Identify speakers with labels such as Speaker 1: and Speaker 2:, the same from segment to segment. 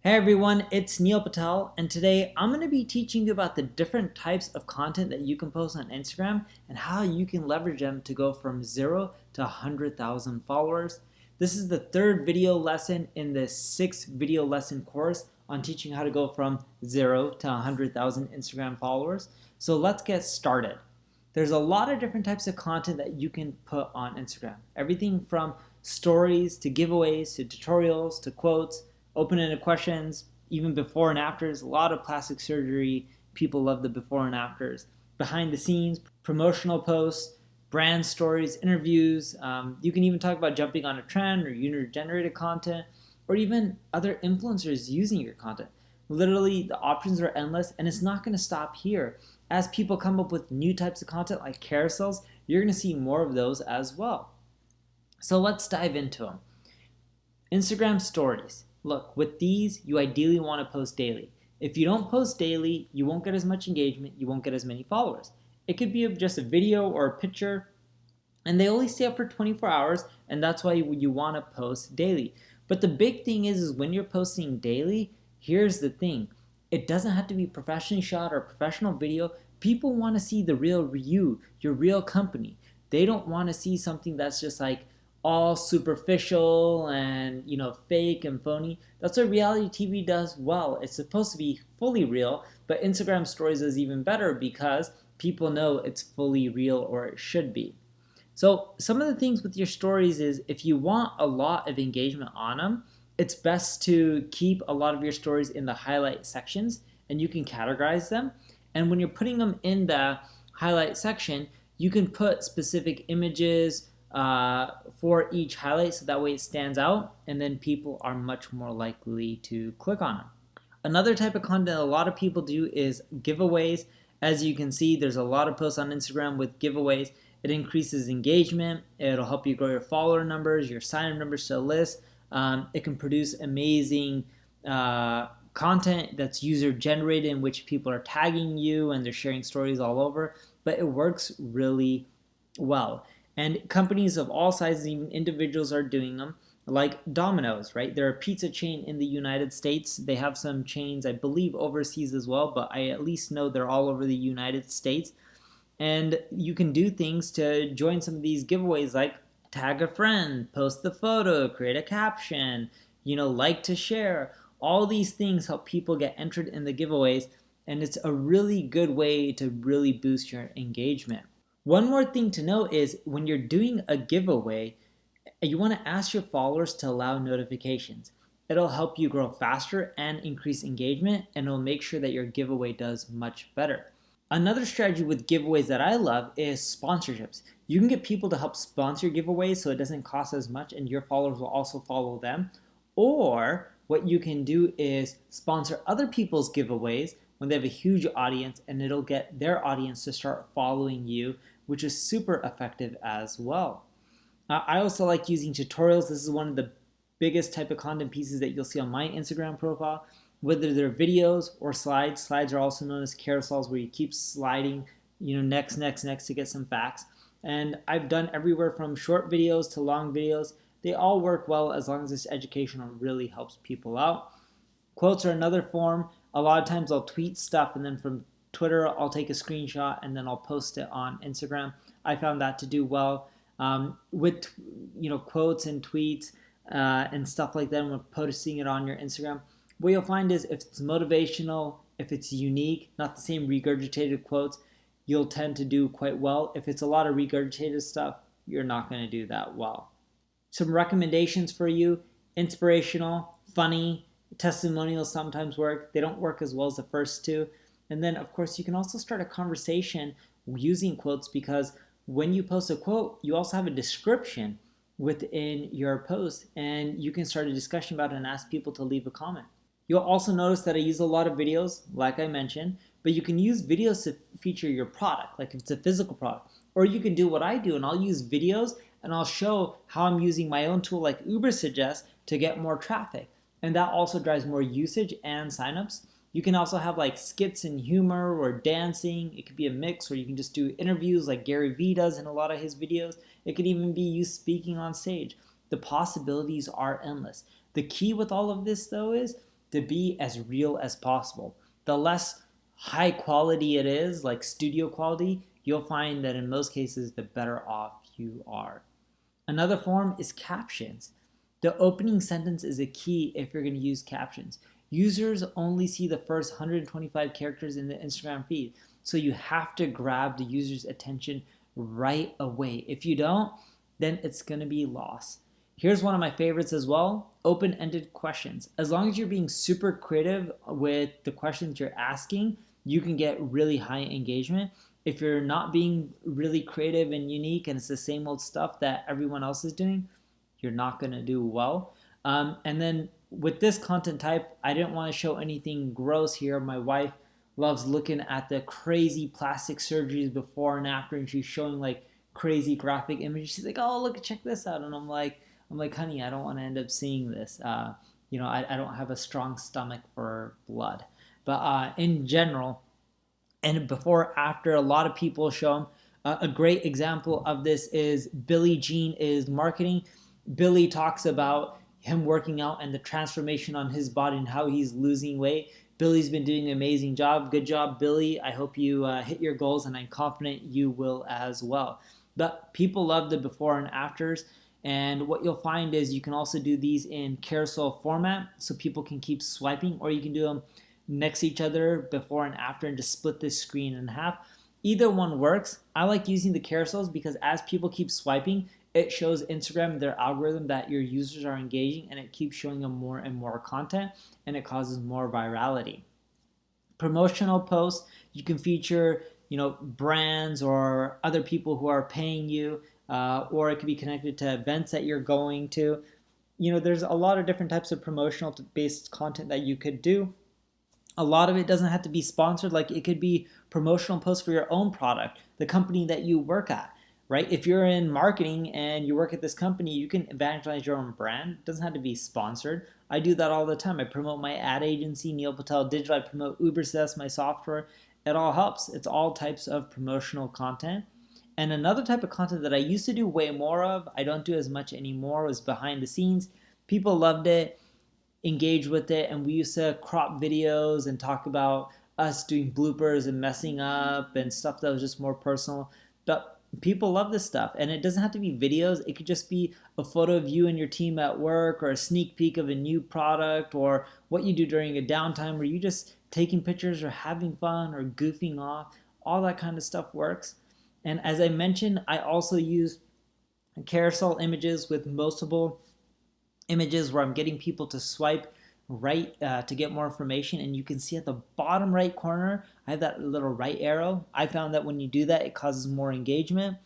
Speaker 1: Hey everyone, it's Neil Patel, and today I'm going to be teaching you about the different types of content that you can post on Instagram and how you can leverage them to go from 0 to 100,000 followers. This is the third video lesson in the 6 video lesson course on teaching how to go from 0 to 100,000 Instagram followers. So let's get started. There's a lot of different types of content that you can put on Instagram. Everything from stories to giveaways to tutorials to quotes, open-ended questions, even before and afters. A lot of plastic surgery, people love the before and afters. Behind the scenes, promotional posts, brand stories, interviews. You can even talk about jumping on a trend or user-generated content, or even other influencers using your content. Literally, the options are endless, and it's not going to stop here. As people come up with new types of content like carousels, you're going to see more of those as well. So let's dive into them. Instagram stories. Look, with these, you ideally want to post daily. If you don't post daily, you won't get as much engagement, you won't get as many followers. It could be just a video or a picture, and they only stay up for 24 hours, and that's why you want to post daily. But the big thing is when you're posting daily, here's the thing. It doesn't have to be professionally shot or professional video. People want to see the real you, your real company. They don't want to see something that's just like all superficial and fake and phony. That's what reality TV does well. It's supposed to be fully real, but Instagram stories is even better because people know it's fully real, or it should be. So some of the things with your stories is if you want a lot of engagement on them, it's best to keep a lot of your stories in the highlight sections, and you can categorize them. And when you're putting them in the highlight section, you can put specific images for each highlight, so that way it stands out, and then people are much more likely to click on them. Another type of content a lot of people do is giveaways. As you can see, there's a lot of posts on Instagram with giveaways. It increases engagement. It'll help you grow your follower numbers, your sign-up numbers to a list. It can produce amazing content that's user-generated, in which people are tagging you and they're sharing stories all over, but it works really well. And companies of all sizes, even individuals, are doing them, like Domino's, right? They're a pizza chain in the United States. They have some chains, I believe, overseas as well, but I at least know they're all over the United States. And you can do things to join some of these giveaways, like tag a friend, post the photo, create a caption, like to share. All these things help people get entered in the giveaways, and it's a really good way to really boost your engagement. One more thing to note is when you're doing a giveaway, you want to ask your followers to allow notifications. It'll help you grow faster and increase engagement, and it'll make sure that your giveaway does much better. Another strategy with giveaways that I love is sponsorships. You can get people to help sponsor giveaways so it doesn't cost as much, and your followers will also follow them. Or what you can do is sponsor other people's giveaways when they have a huge audience, and it'll get their audience to start following you, which is super effective as well. I also like using tutorials. This is one of the biggest type of content pieces that you'll see on my Instagram profile, whether they're videos or slides. Slides are also known as carousels, where you keep sliding, next to get some facts. And I've done everywhere from short videos to long videos. They all work well as long as it's educational and really helps people out. Quotes are another form. A lot of times I'll tweet stuff, and then from Twitter I'll take a screenshot and then I'll post it on Instagram. I found that to do well with quotes and tweets and stuff like that. When posting it on your Instagram, what you'll find is if it's motivational, if it's unique, not the same regurgitated quotes, you'll tend to do quite well. If it's a lot of regurgitated stuff, you're not going to do that well. Some recommendations for you: inspirational, funny, testimonials sometimes work. They don't work as well as the first two. And then, of course, you can also start a conversation using quotes, because when you post a quote, you also have a description within your post, and you can start a discussion about it and ask people to leave a comment. You'll also notice that I use a lot of videos, like I mentioned, but you can use videos to feature your product, like if it's a physical product. Or you can do what I do, and I'll use videos and I'll show how I'm using my own tool like Uber Suggest to get more traffic. And that also drives more usage and signups. You can also have like skits and humor or dancing. It could be a mix, or you can just do interviews like Gary Vee does in a lot of his videos. It could even be you speaking on stage. The possibilities are endless. The key with all of this, though, is to be as real as possible. The less high quality it is, like studio quality, you'll find that in most cases, the better off you are. Another form is captions. The opening sentence is a key if you're going to use captions. Users only see the first 125 characters in the Instagram feed, so you have to grab the user's attention right away. If you don't, then it's going to be lost. Here's one of my favorites as well, open-ended questions. As long as you're being super creative with the questions you're asking, you can get really high engagement. If you're not being really creative and unique and it's the same old stuff that everyone else is doing, you're not going to do well. And then with this content type, I didn't want to show anything gross here. My wife loves looking at the crazy plastic surgeries before and after, and she's showing like crazy graphic images. She's like, "Oh, look, check this out," and I'm like, "Honey, I don't want to end up seeing this. I don't have a strong stomach for blood." But in general, and before after, a lot of people show them. A great example of this is Billie Jean is marketing. Billy talks about him working out and the transformation on his body and how he's losing weight. Billy's been doing an amazing job. Good job, Billy. I hope you hit your goals, and I'm confident you will as well. But people love the before and afters. And what you'll find is you can also do these in carousel format so people can keep swiping, or you can do them next to each other before and after and just split this screen in half. Either one works. I like using the carousels because as people keep swiping, it shows Instagram, their algorithm, that your users are engaging, and it keeps showing them more and more content, and it causes more virality. Promotional posts, you can feature brands or other people who are paying you, or it could be connected to events that you're going to. There's a lot of different types of promotional based content that you could do. A lot of it doesn't have to be sponsored. Like, it could be promotional posts for your own product, the company that you work at, right? If you're in marketing and you work at this company, you can evangelize your own brand. It doesn't have to be sponsored. I do that all the time. I promote my ad agency, Neil Patel Digital. I promote UberSys, my software. It all helps. It's all types of promotional content. And another type of content that I used to do way more of, I don't do as much anymore, was behind the scenes. People loved it, engaged with it, and we used to crop videos and talk about us doing bloopers and messing up and stuff that was just more personal. But people love this stuff, and it doesn't have to be videos. It could just be a photo of you and your team at work, or a sneak peek of a new product, or what you do during a downtime where you just taking pictures or having fun or goofing off. All that kind of stuff works. And as I mentioned, I also use carousel images with multiple images where I'm getting people to swipe right to get more information. And you can see at the bottom right corner, I have that little right arrow. I found that when you do that, it causes more engagement.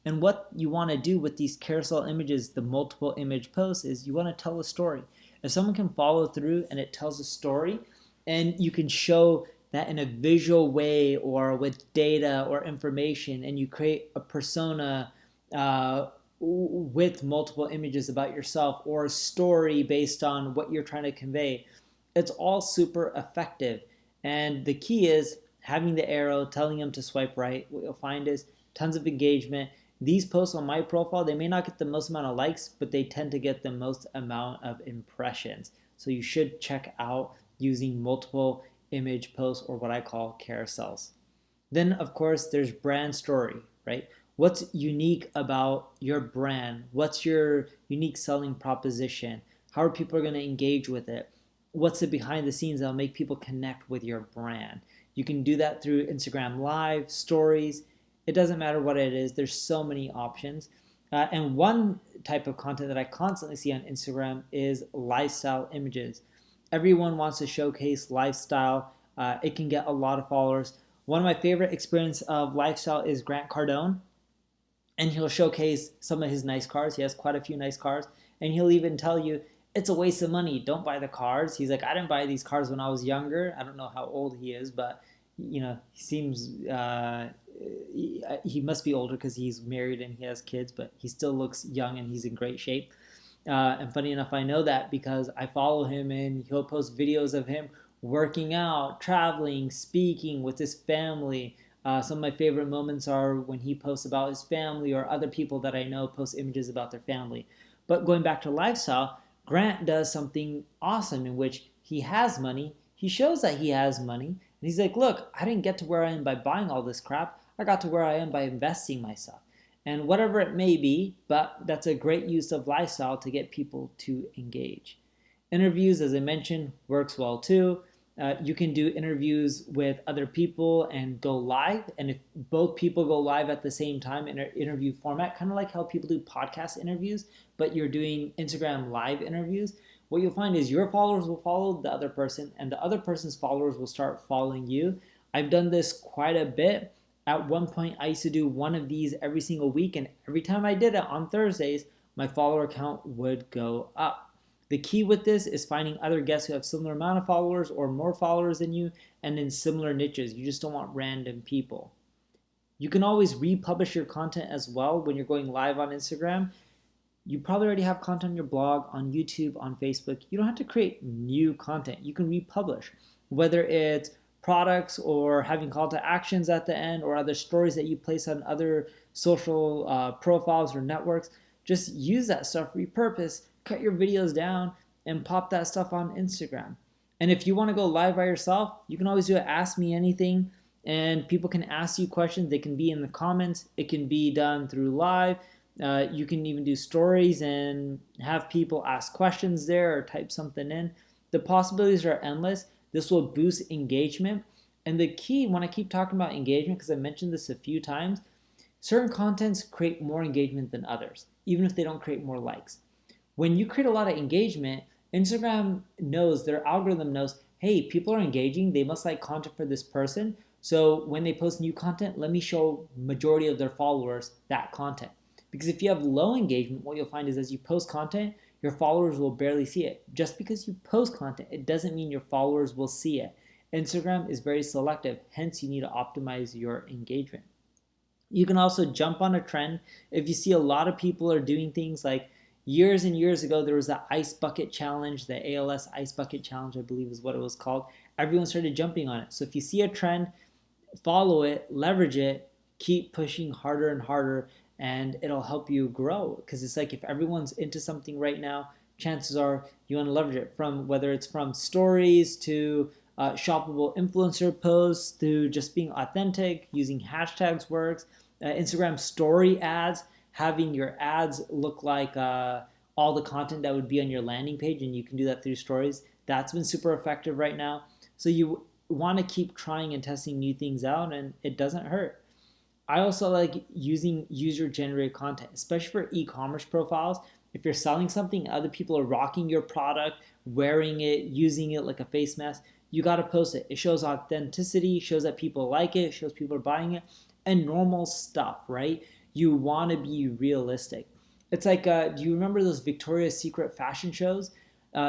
Speaker 1: And what you want to do with these carousel images, the multiple image posts, is you want to tell a story. If someone can follow through and it tells a story, and you can show that in a visual way or with data or information, and you create a persona with multiple images about yourself, or a story based on what you're trying to convey, it's all super effective. And the key is having the arrow telling them to swipe right. What you'll find is tons of engagement. These posts on my profile, they may not get the most amount of likes, but they tend to get the most amount of impressions. So you should check out using multiple image posts, or what I call carousels. Then, of course, there's brand story, right? What's unique about your brand? What's your unique selling proposition? How are people going to engage with it? What's the behind the scenes that'll make people connect with your brand? You can do that through Instagram Live, stories. It doesn't matter what it is. There's so many options. And one type of content that I constantly see on Instagram is lifestyle images. Everyone wants to showcase lifestyle. It can get a lot of followers. One of my favorite experience of lifestyle is Grant Cardone. And he'll showcase some of his nice cars. He has quite a few nice cars. And he'll even tell you, it's a waste of money. Don't buy the cars. He's like, I didn't buy these cars when I was younger. I don't know how old he is, but he seems, he must be older because he's married and he has kids, but he still looks young and he's in great shape. And funny enough, I know that because I follow him, and he'll post videos of him working out, traveling, speaking with his family. Some of my favorite moments are when he posts about his family, or other people that I know post images about their family. But going back to lifestyle, Grant does something awesome in which he has money. He shows that he has money. And he's like, look, I didn't get to where I am by buying all this crap. I got to where I am by investing myself. And whatever it may be, but that's a great use of lifestyle to get people to engage. Interviews, as I mentioned, works well too. You can do interviews with other people and go live. And if both people go live at the same time in an interview format, kind of like how people do podcast interviews, but you're doing Instagram live interviews, what you'll find is your followers will follow the other person and the other person's followers will start following you. I've done this quite a bit. At one point, I used to do one of these every single week, and every time I did it on Thursdays, my follower count would go up. The key with this is finding other guests who have similar amount of followers or more followers than you and in similar niches. You just don't want random people. You can always republish your content as well when you're going live on Instagram. You probably already have content on your blog, on YouTube, on Facebook. You don't have to create new content. You can republish, whether it's products or having call to actions at the end or other stories that you place on other social profiles or networks. Just use that stuff, repurpose, cut your videos down, and pop that stuff on Instagram. And if you want to go live by yourself, you can always do it. Ask me anything, and people can ask you questions. They can be in the comments. It can be done through live. You can even do stories and have people ask questions there or type something in. The possibilities are endless. This will boost engagement. And the key, when I keep talking about engagement, because I mentioned this a few times, certain contents create more engagement than others, even if they don't create more likes. When you create a lot of engagement, Instagram knows, their algorithm knows, hey, people are engaging, they must like content for this person. So when they post new content, let me show majority of their followers that content. Because if you have low engagement, what you'll find is as you post content, your followers will barely see it. Just because you post content, it doesn't mean your followers will see it. Instagram is very selective, hence you need to optimize your engagement. You can also jump on a trend. If you see a lot of people are doing things like years and years ago, there was that ice bucket challenge, the ALS ice bucket challenge, I believe is what it was called. Everyone started jumping on it. So if you see a trend, follow it, leverage it, keep pushing harder and harder, and it'll help you grow. Because it's like if everyone's into something right now, chances are you want to leverage it, from whether it's from stories to shoppable influencer posts to just being authentic, using hashtags works, Instagram story ads, having your ads look like all the content that would be on your landing page, and you can do that through stories. That's been super effective right now. So you want to keep trying and testing new things out, and it doesn't hurt. I also like using user-generated content, especially for e-commerce profiles. If you're selling something, other people are rocking your product, wearing it, using it like a face mask, you got to post it. It shows authenticity, shows that people like it, shows people are buying it, and normal stuff, right? You want to be realistic. It's like, do you remember those Victoria's Secret fashion shows?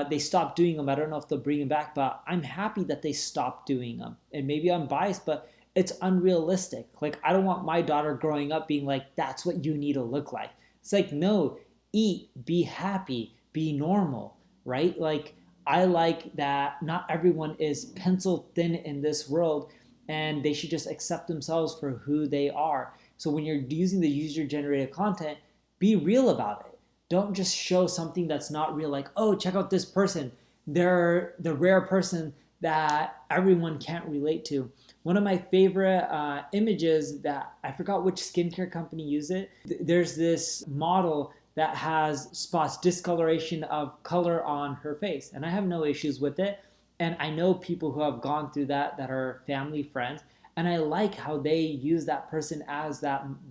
Speaker 1: They stopped doing them. I don't know if they'll bring them back, but I'm happy that they stopped doing them. And maybe I'm biased, but it's unrealistic. Like, I don't want my daughter growing up being like, that's what you need to look like. It's like, no, eat, be happy, be normal, right? Like, I like that not everyone is pencil thin in this world, and they should just accept themselves for who they are. So when you're using the user-generated content, be real about it. Don't just show something that's not real, like, oh, check out this person. They're the rare person that everyone can't relate to. One of my favorite images that I forgot which skincare company used it. There's this model that has spots, discoloration of color on her face. And I have no issues with it. And I know people who have gone through that are family friends. And I like how they use that person as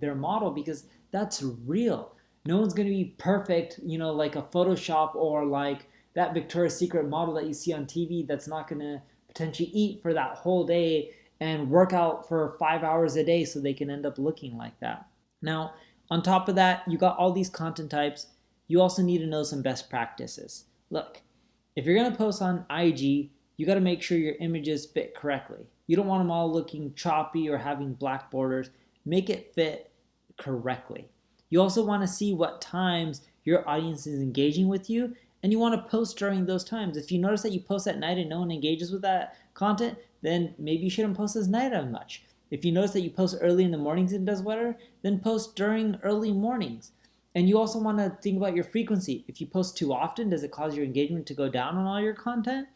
Speaker 1: their model, because that's real. No one's going to be perfect, like a Photoshop or like that Victoria's Secret model that you see on TV that's not going to potentially eat for that whole day and work out for 5 hours a day so they can end up looking like that. Now, on top of that, you got all these content types. You also need to know some best practices. Look, if you're going to post on IG, you got to make sure your images fit correctly. You don't want them all looking choppy or having black borders. Make it fit correctly. You also want to see what times your audience is engaging with you, and you want to post during those times. If you notice that you post at night and no one engages with that content, then maybe you shouldn't post as night as much. If you notice that you post early in the mornings and it does better, then post during early mornings. And you also want to think about your frequency. If you post too often, does it cause your engagement to go down on all your content?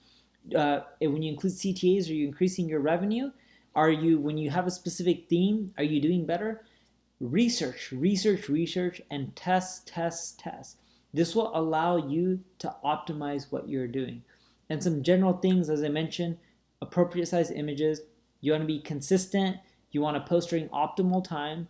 Speaker 1: when you include CTAs, are you increasing your revenue? When you have a specific theme, are you doing better? Research, research, research, and test, test, test. This will allow you to optimize what you're doing. And some general things, as I mentioned, appropriate size images. You want to be consistent. You want to post during optimal time.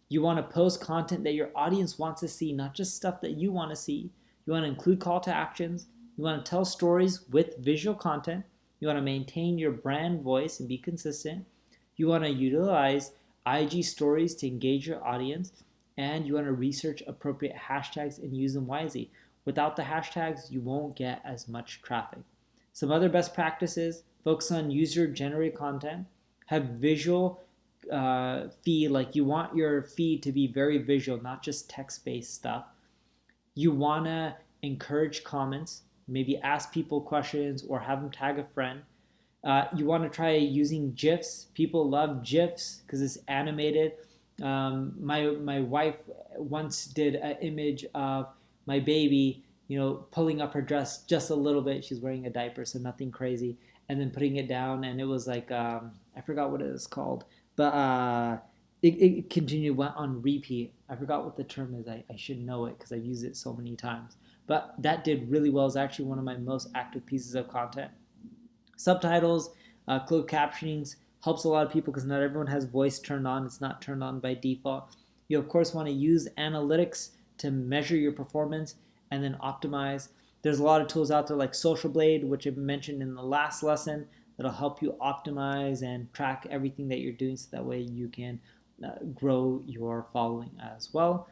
Speaker 1: You want to post content that your audience wants to see, not just stuff that you want to see. You want to include call to actions. You want to tell stories with visual content. You want to maintain your brand voice and be consistent. You want to utilize IG stories to engage your audience, and you want to research appropriate hashtags and use them wisely. Without the hashtags, you won't get as much traffic. Some other best practices: focus on user-generated content, have visual feed, like you want your feed to be very visual, not just text-based stuff. You want to encourage comments, maybe ask people questions or have them tag a friend. You want to try using GIFs. People love GIFs because it's animated. My wife once did an image of my baby, pulling up her dress just a little bit. She's wearing a diaper, so nothing crazy, and then putting it down, and it was like I forgot what it is called, but it continued, went on repeat. I forgot what the term is. I should know it because I've used it so many times. But that did really well. It's actually one of my most active pieces of content. Subtitles, closed captionings helps a lot of people because not everyone has voice turned on. It's not turned on by default. You, of course, want to use analytics to measure your performance and then optimize. There's a lot of tools out there like Social Blade, which I mentioned in the last lesson, that'll help you optimize and track everything that you're doing so that way you can grow your following as well.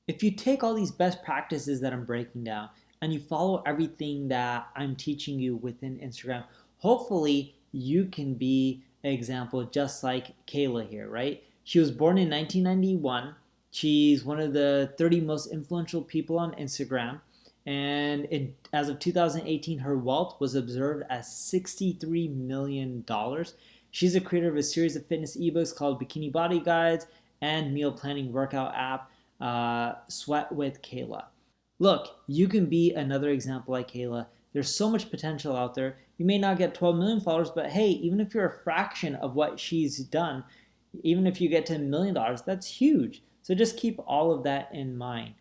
Speaker 1: If you take all these best practices that I'm breaking down and you follow everything that I'm teaching you within Instagram, hopefully you can be an example just like Kayla here, right? She was born in 1991. She's one of the 30 most influential people on Instagram. And as of 2018, her wealth was observed as $63 million. She's a creator of a series of fitness ebooks called Bikini Body Guides and meal planning workout app, Sweat with Kayla. Look, you can be another example like Kayla. There's so much potential out there. You may not get 12 million followers, but hey, even if you're a fraction of what she's done, even if you get to $1 million, that's huge. So just keep all of that in mind.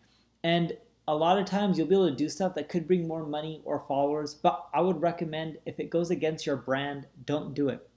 Speaker 1: And a lot of times you'll be able to do stuff that could bring more money or followers, but I would recommend if it goes against your brand, don't do it.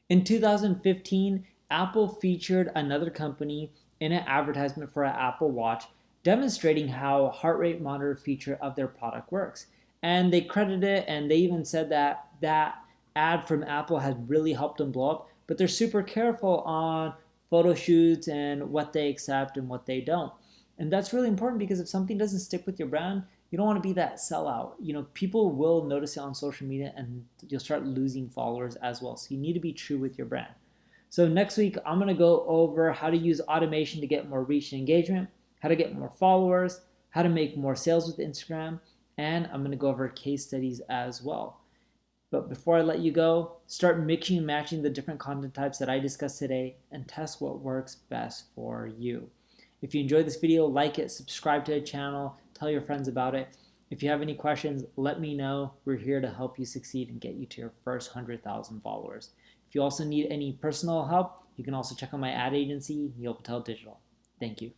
Speaker 1: In 2015, Apple featured another company in an advertisement for an Apple Watch demonstrating how heart rate monitor feature of their product works. And they credited it, and they even said that that ad from Apple had really helped them blow up, but they're super careful on photo shoots and what they accept and what they don't. And that's really important because if something doesn't stick with your brand, you don't want to be that sellout. People will notice it on social media and you'll start losing followers as well. So you need to be true with your brand. So next week, I'm going to go over how to use automation to get more reach and engagement, how to get more followers, how to make more sales with Instagram, and I'm going to go over case studies as well. But before I let you go, start mixing and matching the different content types that I discussed today and test what works best for you. If you enjoyed this video, like it, subscribe to the channel, tell your friends about it. If you have any questions, let me know. We're here to help you succeed and get you to your first 100,000 followers. If you also need any personal help, you can also check out my ad agency, Patel Digital. Thank you.